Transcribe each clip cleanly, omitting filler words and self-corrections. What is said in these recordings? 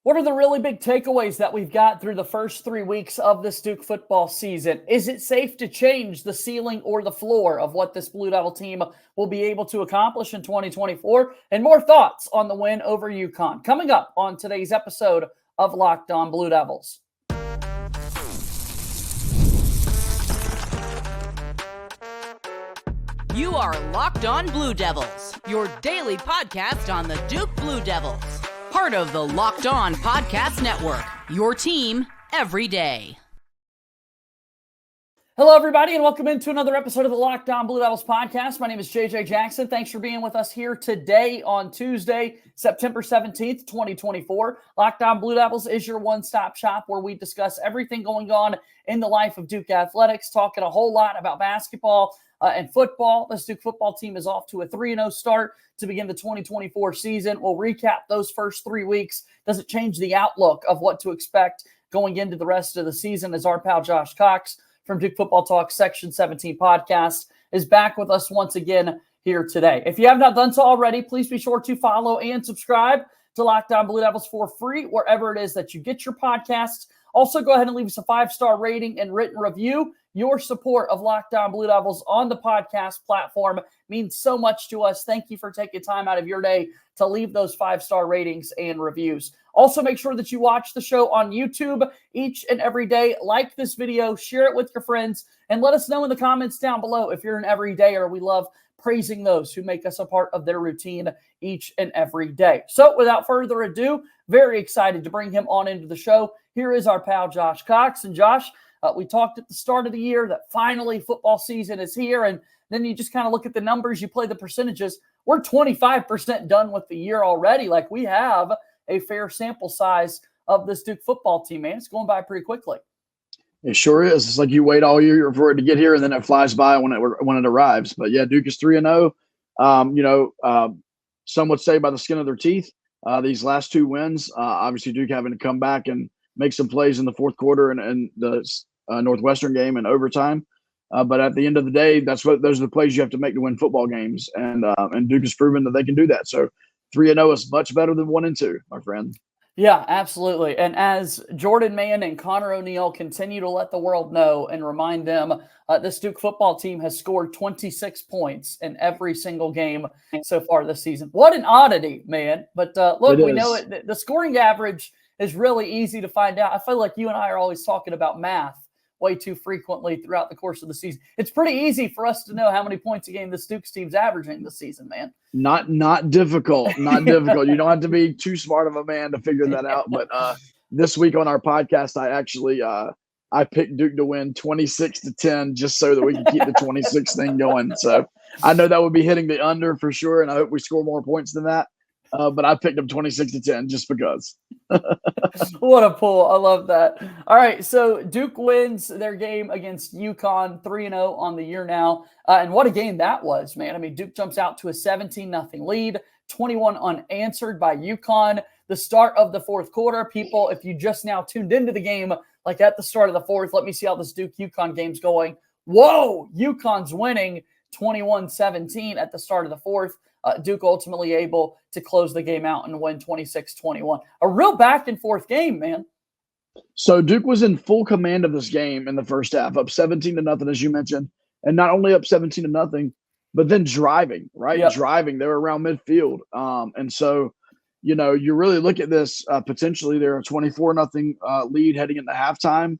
What are the really big takeaways that we've got through the first 3 weeks of this Duke football season? Is it safe to change the ceiling or the floor of what this Blue Devil team will be able to accomplish in 2024? And more thoughts on the win over UConn coming up on today's episode of Locked On Blue Devils. You are Locked On Blue Devils, your daily podcast on the Duke Blue Devils. Part of the Locked On Podcast Network, your team every day. Hello, everybody, and welcome into another episode of the Locked On Blue Devils podcast. My name is JJ Jackson. Thanks for being with us here today on Tuesday, September 17th, 2024. Locked On Blue Devils is your one-stop shop where we discuss everything going on in the life of Duke athletics, talking a whole lot about basketball and football. This Duke football team is off to a 3-0 start to begin the 2024 season. We'll recap those first 3 weeks. Does it change the outlook of what to expect going into the rest of the season, as our pal Josh Cox from Duke Football Talk Section 17 podcast is back with us once again here today. If you have not done so already, please be sure to follow and subscribe to Locked On Blue Devils for free wherever it is that you get your podcasts. Also, go ahead and leave us a 5-star rating and written review. Your support of Locked On Blue Devils on the podcast platform means so much to us. Thank you for taking time out of your day to leave those 5-star ratings and reviews. Also, make sure that you watch the show on YouTube each and every day. Like this video, share it with your friends, and let us know in the comments down below if you're an everydayer. We love praising those who make us a part of their routine each and every day. So without further ado, very excited to bring him on into the show. Here is our pal Josh Cox. And Josh, we talked at the start of the year that finally football season is here, and then you just kind of look at the numbers, you play the percentages. We're 25% done with the year already. Like, we have a fair sample size of this Duke football team, man. It's going by pretty quickly. It sure is. It's like you wait all year for it to get here, and then it flies by when it arrives. But yeah, Duke is 3-0. Some would say by the skin of their teeth. These last 2 wins, obviously Duke having to come back and make some plays in the fourth quarter and the Northwestern game and overtime. But at the end of the day, those are the plays you have to make to win football games. And Duke has proven that they can do that. So 3-0 is much better than 1-2, my friend. Yeah, absolutely. And as Jordan Mann and Connor O'Neill continue to let the world know and remind them, this Duke football team has scored 26 points in every single game so far this season. What an oddity, man. But look, we know it. The scoring average is really easy to find out. I feel like you and I are always talking about math way too frequently throughout the course of the season. It's pretty easy for us to know how many points a game this Duke's team's averaging this season, man. Not difficult. Not difficult. You don't have to be too smart of a man to figure that out. But this week on our podcast, I actually I picked Duke to win 26-10 just so that we can keep the 26 thing going. So I know that would be hitting the under for sure, and I hope we score more points than that. But I picked them 26-10 just because. What a pull. I love that. All right, so Duke wins their game against UConn 3-0 on the year now. And what a game that was, man. I mean, Duke jumps out to a 17-0 lead, 21 unanswered by UConn. The start of the fourth quarter, people, if you just now tuned into the game, like at the start of the fourth, let me see how this Duke-UConn game's going. Whoa, UConn's winning 21-17 at the start of the fourth. Duke ultimately able to close the game out and win 26-21. A real back-and-forth game, man. So Duke was in full command of this game in the first half, up 17-0, as you mentioned. And not only up 17-0, but then driving, right? Yep. Driving. They were around midfield. And so, you really look at this, potentially they're a 24-0 lead heading into halftime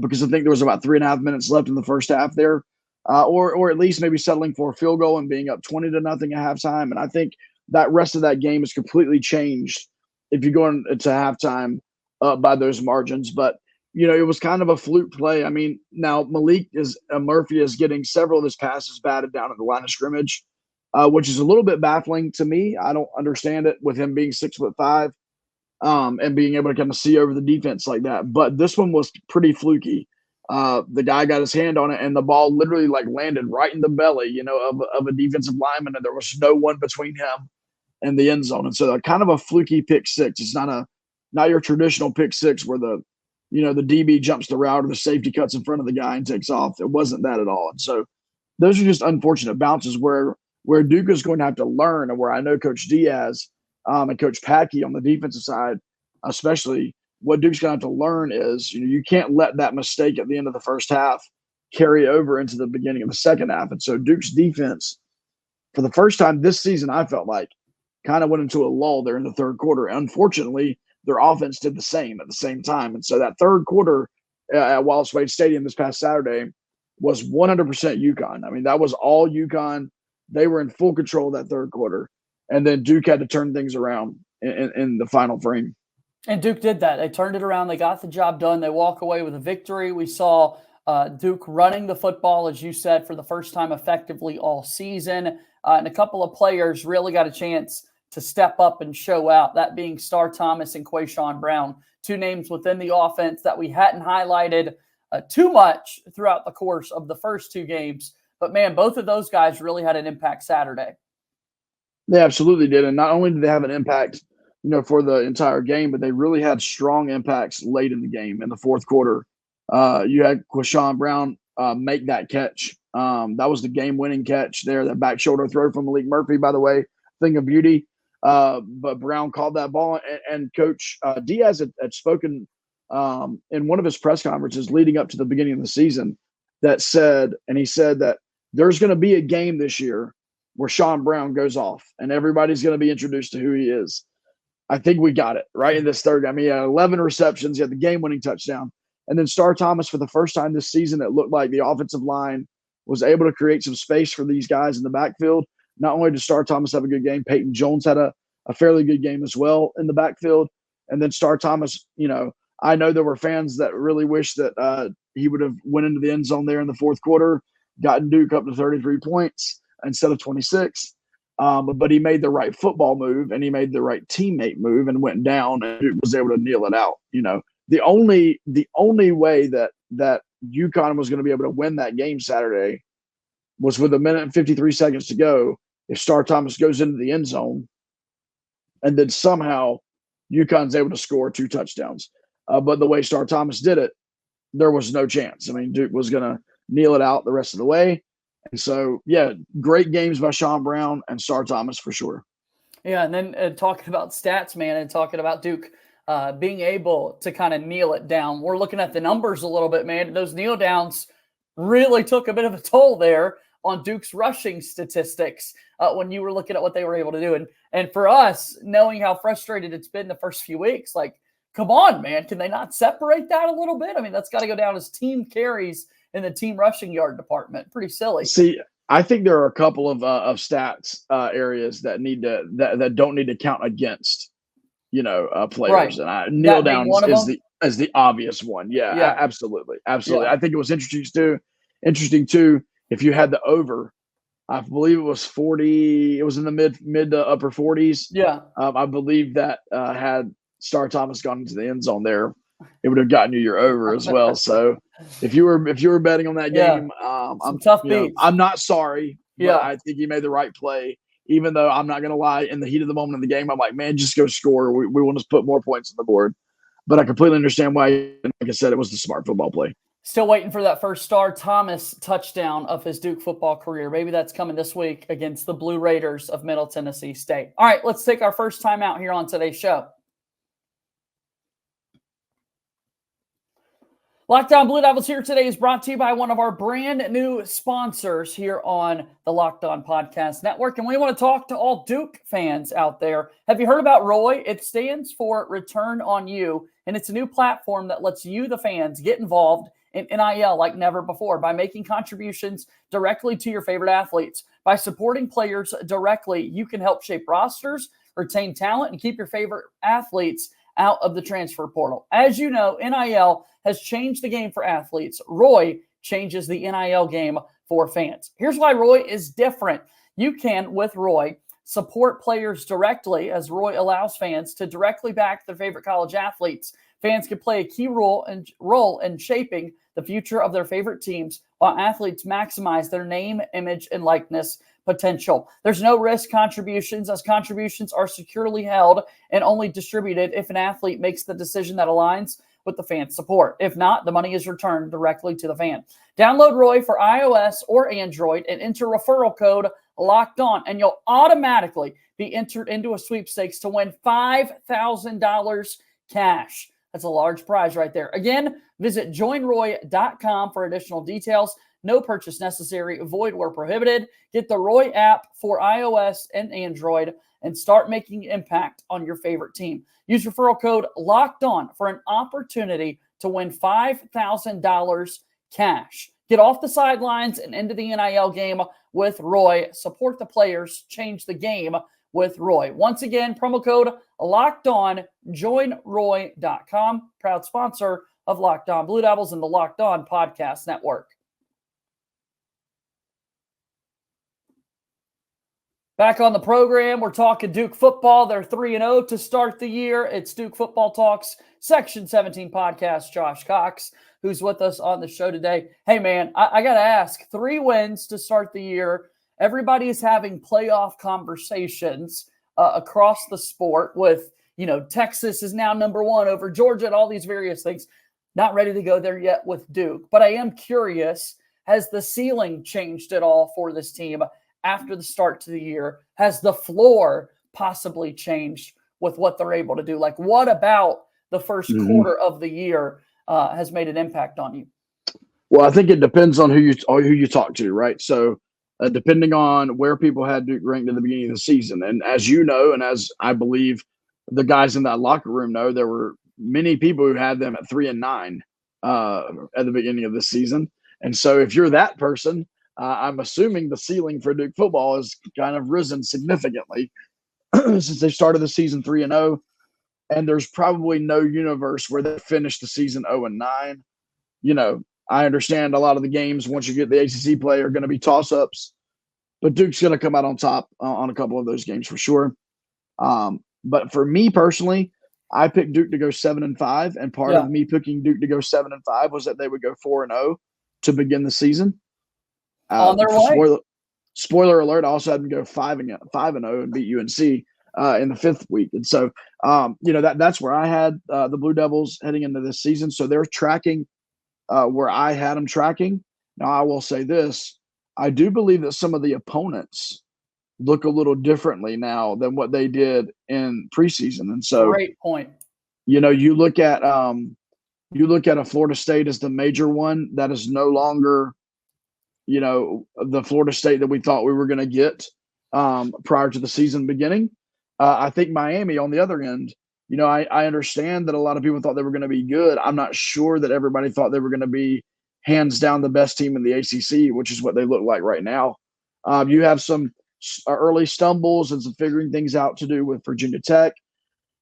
because I think there was about 3.5 minutes left in the first half there. Or at least maybe settling for a field goal and being up 20-0 at halftime. And I think that rest of that game is completely changed if you go into halftime by those margins. But, it was kind of a fluke play. I mean, now Murphy is getting several of his passes batted down at the line of scrimmage, which is a little bit baffling to me. I don't understand it with him being 6'5" and being able to kind of see over the defense like that. But this one was pretty fluky. The guy got his hand on it, and the ball literally landed right in the belly, of a defensive lineman, and there was no one between him and the end zone. And so kind of a fluky pick six. It's not your traditional pick six where the DB jumps the route or the safety cuts in front of the guy and takes off. It wasn't that at all. And so those are just unfortunate bounces where Duke is going to have to learn, and where I know Coach Diaz and Coach Packey on the defensive side especially, what Duke's going to have to learn is, you can't let that mistake at the end of the first half carry over into the beginning of the second half. And so Duke's defense, for the first time this season, I felt like kind of went into a lull there in the third quarter. Unfortunately, their offense did the same at the same time. And so that third quarter at Wallace Wade Stadium this past Saturday was 100% UConn. I mean, that was all UConn. They were in full control of that third quarter. And then Duke had to turn things around in the final frame. And Duke did that. They turned it around. They got the job done. They walk away with a victory. We saw Duke running the football, as you said, for the first time effectively all season. And a couple of players really got a chance to step up and show out, that being Star Thomas and Quayshawn Brown, two names within the offense that we hadn't highlighted too much throughout the course of the first two games. But, man, both of those guys really had an impact Saturday. They absolutely did. And not only did they have an impact, for the entire game, but they really had strong impacts late in the game in the fourth quarter. You had Quayshawn Brown make that catch. That was the game-winning catch there, that back shoulder throw from Malik Murphy, by the way, thing of beauty. But Brown called that ball, and Coach Diaz had spoken in one of his press conferences leading up to the beginning of the season he said that there's going to be a game this year where Sean Brown goes off, and everybody's going to be introduced to who he is. I think we got it right in this third. I mean, he had 11 receptions. He had the game-winning touchdown. And then Star Thomas, for the first time this season, it looked like the offensive line was able to create some space for these guys in the backfield. Not only did Star Thomas have a good game, Peyton Jones had a fairly good game as well in the backfield. And then Star Thomas, I know there were fans that really wish that he would have went into the end zone there in the fourth quarter, gotten Duke up to 33 points instead of 26. But he made the right football move, and he made the right teammate move and went down and was able to kneel it out. The only way that UConn was going to be able to win that game Saturday was with 1 minute and 53 seconds to go if Star Thomas goes into the end zone, and then somehow UConn's able to score 2 touchdowns. But the way Star Thomas did it, there was no chance. I mean, Duke was going to kneel it out the rest of the way. And so, yeah, great games by Sean Brown and Star Thomas for sure. Yeah, and then talking about stats, man, and talking about Duke being able to kind of kneel it down. We're looking at the numbers a little bit, man. Those kneel downs really took a bit of a toll there on Duke's rushing statistics when you were looking at what they were able to do. And for us, knowing how frustrated it's been the first few weeks, like, come on, man, can they not separate that a little bit? I mean, that's got to go down as team carries in the team rushing yard department. Pretty silly. See, I think there are a couple of stats areas that that don't need to count against, players. Right. And kneel downs is the obvious one. Yeah. Absolutely. Yeah. I think it was interesting too. If you had the over, I believe it was 40. It was in the mid to upper 40s. Yeah. I believe that had Star Thomas gone into the end zone there, it would have gotten you your over as well. So if you were betting on that game, I'm tough beats. I'm not sorry. Yeah, I think he made the right play. Even though I'm not going to lie, in the heat of the moment of the game, I'm like, man, just go score. We want to put more points on the board. But I completely understand why. Like I said, it was the smart football play. Still waiting for that first Star Thomas touchdown of his Duke football career. Maybe that's coming this week against the Blue Raiders of Middle Tennessee State. All right, let's take our first time out here on today's show. Locked On Blue Devils here today is brought to you by one of our brand new sponsors here on the Locked On Podcast Network. And we want to talk to all Duke fans out there. Have you heard about ROY? It stands for Return on You. And it's a new platform that lets you, the fans, get involved in NIL like never before by making contributions directly to your favorite athletes. By supporting players directly, you can help shape rosters, retain talent, and keep your favorite athletes out of the transfer portal. As you know, NIL has changed the game for athletes. ROY changes the NIL game for fans. Here's why ROY is different. You can, with ROY, support players directly, as ROY allows fans to directly back their favorite college athletes. Fans can play a key role in shaping the future of their favorite teams, while athletes maximize their name, image, and likeness potential. There's no risk contributions, as contributions are securely held and only distributed if an athlete makes the decision that aligns with the fan's support. If not, the money is returned directly to the fan. Download ROY for iOS or Android and enter referral code Locked On, and you'll automatically be entered into a sweepstakes to win $5,000 cash. That's a large prize right there. Again, visit joinroy.com for additional details. No purchase necessary. Void where prohibited. Get the Roy app for iOS and Android and start making impact on your favorite team. Use referral code LOCKEDON for an opportunity to win $5,000 cash. Get off the sidelines and into the NIL game with Roy. Support the players. Change the game with Roy. Once again, promo code LOCKEDON, joinroy.com. Proud sponsor of Locked On Blue Devils and the Locked On Podcast Network. Back on the program, we're talking Duke football. They're 3-0 to start the year. It's Duke Football Talks, Section 17 podcast. Josh Cox, who's with us on the show today. Hey, man, I got to ask, 3 wins to start the year. Everybody is having playoff conversations across the sport with, Texas is now number 1 over Georgia and all these various things. Not ready to go there yet with Duke. But I am curious, has the ceiling changed at all for this team after the start to the year? Has the floor possibly changed with what they're able to do? Like, what about the first quarter of the year has made an impact on you? Well, I think it depends on who you talk to, right? So depending on where people had Duke ranked at the beginning of the season. And as you know, and as I believe the guys in that locker room know, there were many people who had them at 3-9 at the beginning of the season. And so if you're that person, I'm assuming the ceiling for Duke football has kind of risen significantly since they started the season 3-0. And there's probably no universe where they finish the season 0-9. I understand a lot of the games, once you get the ACC play, are going to be toss-ups. But Duke's going to come out on top on a couple of those games for sure. But for me personally, I picked Duke to go 7-5. And part of me picking Duke to go 7-5 was that they would go 4-0 to begin the season. On their way. Spoiler alert, I also had them go 5-0 and beat UNC in the 5th week. And so, that's where I had the Blue Devils heading into this season. So they're tracking where I had them tracking. Now, I will say this. I do believe that some of the opponents look a little differently now than what they did in preseason. And so, great point. You look at a Florida State as the major one that is no longer – the Florida State that we thought we were going to get prior to the season beginning. I think Miami on the other end, I understand that a lot of people thought they were going to be good. I'm not sure that everybody thought they were going to be hands down the best team in the ACC, which is what they look like right now. You have some early stumbles and some figuring things out to do with Virginia Tech,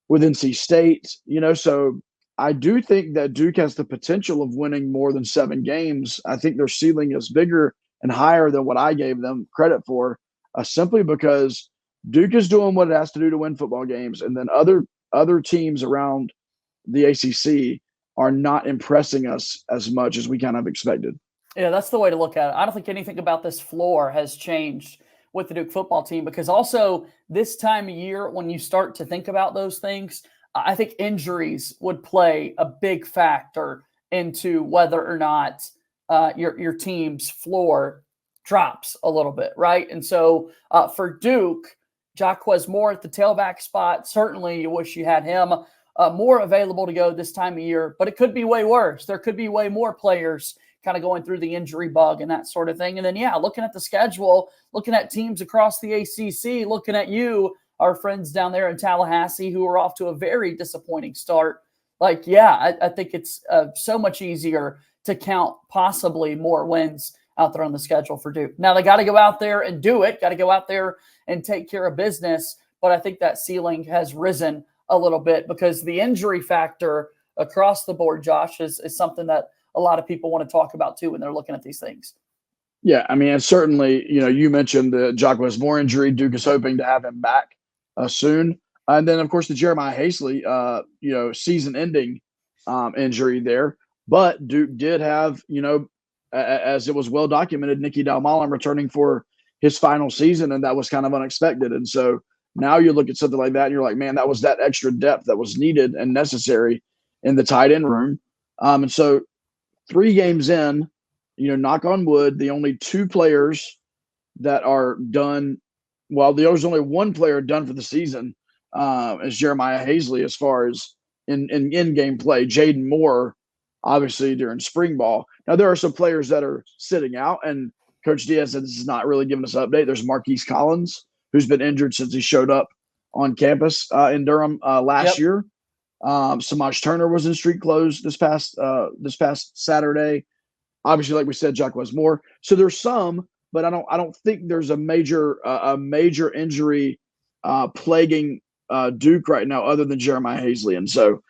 with NC State, so I do think that Duke has the potential of winning more than 7 games. I think their ceiling is bigger and higher than what I gave them credit for, simply because Duke is doing what it has to do to win football games. And then other teams around the ACC are not impressing us as much as we kind of expected. Yeah, that's the way to look at it. I don't think anything about this floor has changed with the Duke football team, because also this time of year, when you start to think about those things, I think injuries would play a big factor into whether or not your team's floor drops a little bit, right? And so for Duke, Jaquez Moore at the tailback spot, certainly you wish you had him more available to go this time of year, but it could be way worse. There could be way more players kind of going through the injury bug and that sort of thing. And then, looking at the schedule, looking at teams across the ACC, looking at our friends down there in Tallahassee who are off to a very disappointing start. I think it's so much easier to count possibly more wins out there on the schedule for Duke. Now, they got to go out there and do it, got to go out there and take care of business. But I think that ceiling has risen a little bit because the injury factor across the board, Josh, is something that a lot of people want to talk about too when they're looking at these things. Yeah, I mean, and certainly, you mentioned the Jaquez Moore injury. Duke is hoping to have him back soon. And then, of course, the Jeremiah Hasely, season-ending injury there. But Duke did have, as it was well documented, Nicky Dalmolin returning for his final season, and that was kind of unexpected. And so now you look at something like that, and you're like, man, that was that extra depth that was needed and necessary in the tight end room. And so 3 games in, knock on wood, the only 2 players that are done – well, there was only 1 player done for the season is Jeremiah Hasely as far as in game play. Jaden Moore, obviously during spring ball. Now there are some players that are sitting out, and Coach Diaz said this is not really giving us an update. There's Marquise Collins, who's been injured since he showed up on campus in Durham last year. Samaj Turner was in street clothes this past Saturday. Obviously, like we said, Jacquez Moore. So there's some, but I don't think there's a major injury plaguing Duke right now, other than Jeremiah Hazley. And so,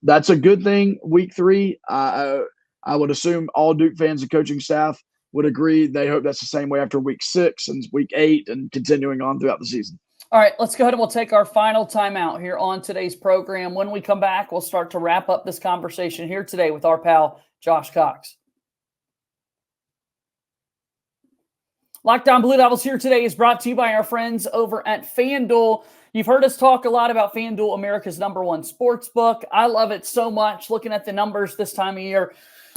that's a good thing. Week 3, I would assume all Duke fans and coaching staff would agree. They hope that's the same way after week 6 and week 8 and continuing on throughout the season. All right, let's go ahead and we'll take our final timeout here on today's program. When we come back, we'll start to wrap up this conversation here today with our pal, Josh Cox. Locked On Blue Devils here today is brought to you by our friends over at FanDuel. You've heard us talk a lot about FanDuel, America's #1 sports book. I love it so much looking at the numbers this time of year,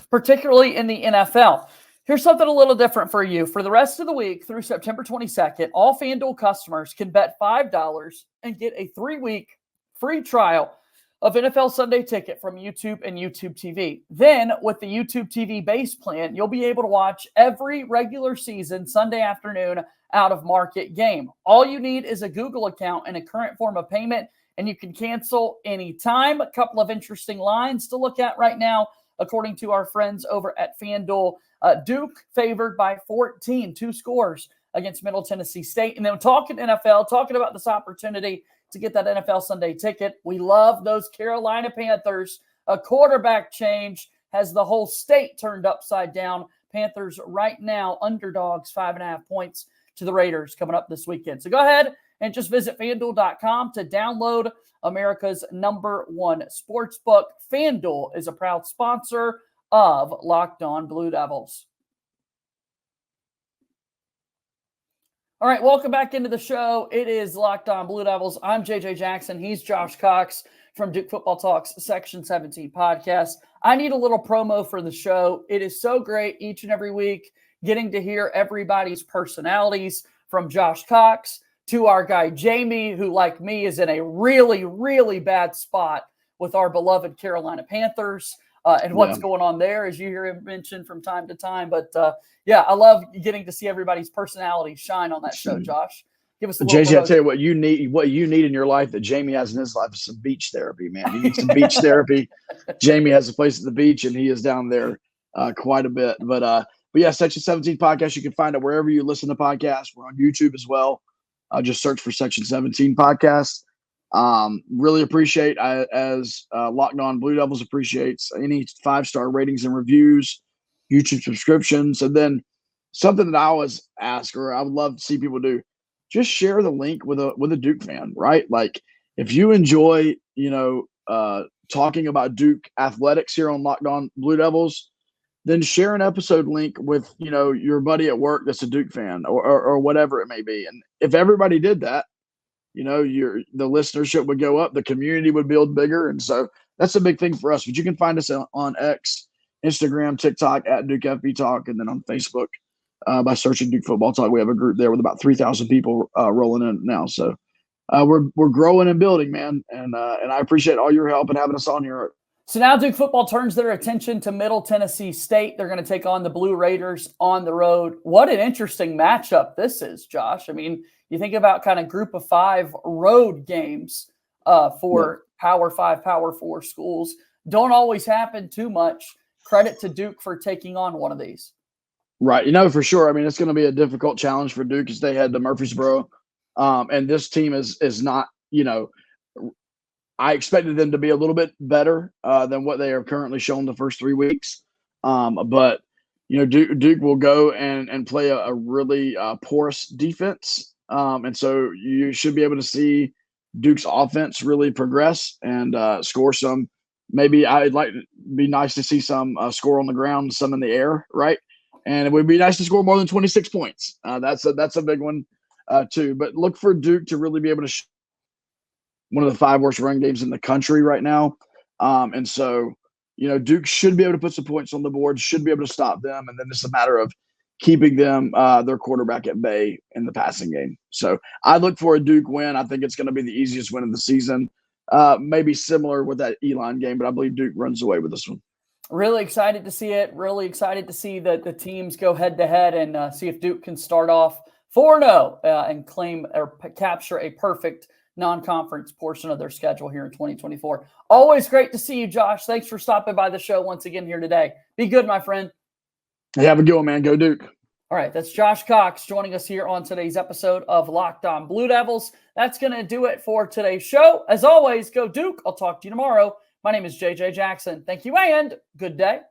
particularly in the NFL. Here's something a little different for you. For the rest of the week through September 22nd, all FanDuel customers can bet $5 and get a 3-week free trial of NFL Sunday Ticket from YouTube and YouTube TV. Then, with the YouTube TV base plan, you'll be able to watch every regular season Sunday afternoon out-of-market game. All you need is a Google account and a current form of payment, and you can cancel anytime. A couple of interesting lines to look at right now, according to our friends over at FanDuel. Duke favored by 14, 2 scores against Middle Tennessee State. And then talking NFL, talking about this opportunity to get that NFL Sunday Ticket. We love those Carolina Panthers. A quarterback change has the whole state turned upside down. Panthers right now underdogs 5.5 points to the Raiders coming up this weekend. So go ahead and just visit FanDuel.com to download America's #1 sportsbook. FanDuel is a proud sponsor of Locked On Blue Devils. All right, welcome back into the show. It is Locked On Blue Devils. I'm JJ Jackson. He's Josh Cox from Duke Football Talks Section 17 podcast. I need a little promo for the show. It is so great each and every week getting to hear everybody's personalities, from Josh Cox to our guy Jamie, who, like me, is in a really, really bad spot with our beloved Carolina Panthers. And what's going on there, as you hear him mention from time to time. But, I love getting to see everybody's personality shine on that show, Josh. Give us a little JJ, I'll tell you what you need in your life that Jamie has in his life is some beach therapy, man. You need some beach therapy. Jamie has a place at the beach, and he is down there quite a bit. But yeah, Section 17 podcast, you can find it wherever you listen to podcasts. We're on YouTube as well. Just search for Section 17 podcast. Really appreciate, as Locked On Blue Devils appreciates, any 5-star ratings and reviews, YouTube subscriptions, and then something that I always ask, or I would love to see people do, just share the link with a Duke fan, right? Like, if you enjoy, talking about Duke athletics here on Locked On Blue Devils, then share an episode link with, your buddy at work that's a Duke fan, or whatever it may be. And if everybody did that, the listenership would go up, the community would build bigger. And so that's a big thing for us. But you can find us on X, Instagram, TikTok at Duke FB Talk, and then on Facebook by searching Duke Football Talk. We have a group there with about 3,000 people rolling in now. So we're growing and building, man. And I appreciate all your help and having us on here. So now Duke football turns their attention to Middle Tennessee State. They're going to take on the Blue Raiders on the road. What an interesting matchup this is, Josh. I mean, you think about kind of group of 5 road games for Power 5, Power 4 schools. Don't always happen too much. Credit to Duke for taking on one of these. Right. For sure. I mean, it's going to be a difficult challenge for Duke as they head to Murfreesboro. And this team is not, I expected them to be a little bit better than what they are currently shown the first 3 weeks. But, Duke will go and play a really porous defense. And so you should be able to see Duke's offense really progress and score some. Maybe I'd like to be nice to see some score on the ground, some in the air, right? And it would be nice to score more than 26 points. That's a big one too. But look for Duke to really be able to one of the 5 worst run games in the country right now. And so, Duke should be able to put some points on the board, should be able to stop them. And then it's a matter of keeping them, their quarterback at bay in the passing game. So I look for a Duke win. I think it's going to be the easiest win of the season. maybe similar with that Elon game, but I believe Duke runs away with this one. Really excited to see it. Really excited to see the teams go head-to-head and see if Duke can start off 4-0 and claim or capture a perfect non-conference portion of their schedule here in 2024. Always great to see you, Josh. Thanks for stopping by the show once again here today. Be good, my friend. Hey, have a good one, man. Go Duke. All right, that's Josh Cox joining us here on today's episode of Locked On Blue Devils. That's going to do it for today's show. As always, go Duke. I'll talk to you tomorrow. My name is JJ Jackson. Thank you and good day.